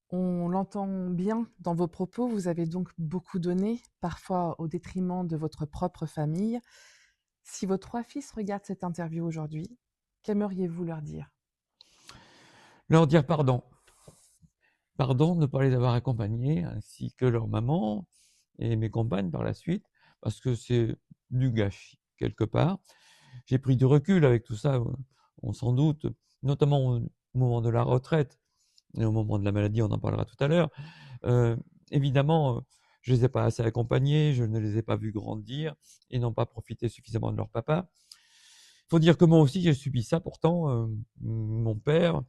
On l'entend bien dans vos propos, vous avez donc beaucoup donné, parfois au détriment de votre propre famille. Si vos 3 fils regardent cette interview aujourd'hui, qu'aimeriez-vous leur dire? Leur dire pardon. Pardon de ne pas les avoir accompagnés, ainsi que leur maman et mes compagnes par la suite, parce que c'est du gâchis quelque part. J'ai pris du recul avec tout ça, on s'en doute, notamment au moment de la retraite et au moment de la maladie, on en parlera tout à l'heure. Heu, évidemment, je les ai pas assez accompagnés, je ne les ai pas vus grandir. Ils n'ont pas profité suffisamment de leur papa. Il faut dire que moi aussi j'ai subi ça pourtant, mon père,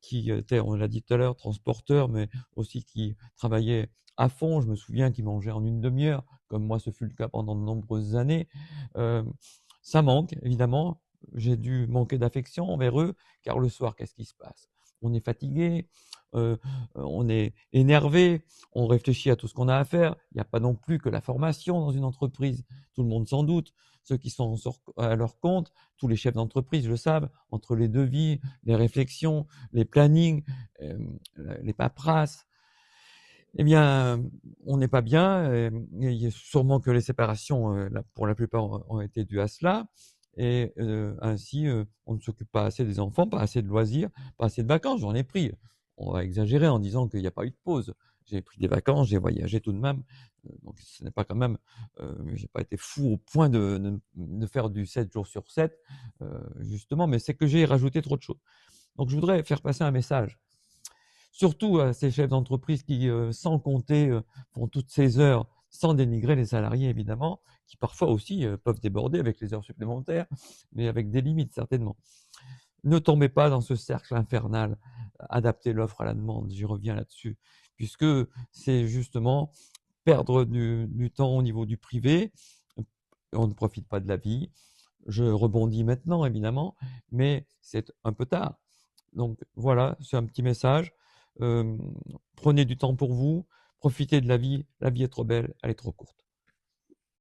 qui était, on l'a dit tout à l'heure, transporteur, mais aussi qui travaillait à fond. Je me souviens qu'il mangeait en une demi-heure, comme moi ce fut le cas pendant de nombreuses années. Hem, Ça manque évidemment. J'ai dû manquer d'affection envers eux, car le soir, qu'est-ce qui se passe? On est fatigué, on est énervé, on réfléchit à tout ce qu'on a à faire. Il n'y a pas non plus que la formation dans une entreprise, tout le monde s'en doute. Ceux qui sont à leur compte, tous les chefs d'entreprise le savent, entre les devis, les réflexions, les plannings, les paperasses, eh bien, on n'est pas bien. Et il y a sûrement que les séparations, pour la plupart, ont été dues à cela. Et ainsi, on ne s'occupe pas assez des enfants, pas assez de loisirs, pas assez de vacances. J'en ai pris. On va exagérer en disant qu'il n'y a pas eu de pause. J'ai pris des vacances, j'ai voyagé tout de même. Donc, ce n'est pas quand même, j'ai pas été fou au point de faire du 7 jours sur 7, justement, mais c'est que j'ai rajouté trop de choses. Donc, je voudrais faire passer un message surtout à ces chefs d'entreprise qui, sans compter, font toutes ces heures, sans dénigrer les salariés évidemment, qui parfois aussi peuvent déborder avec les heures supplémentaires, mais avec des limites certainement. Ne tombez pas dans ce cercle infernal, adapter l'offre à la demande, j'y reviens là-dessus, puisque c'est justement perdre du temps au niveau du privé, on ne profite pas de la vie. Je rebondis maintenant évidemment, mais c'est un peu tard. Donc voilà, c'est un petit message. Euh, Prenez du temps pour vous, profitez de la vie est trop belle, elle est trop courte.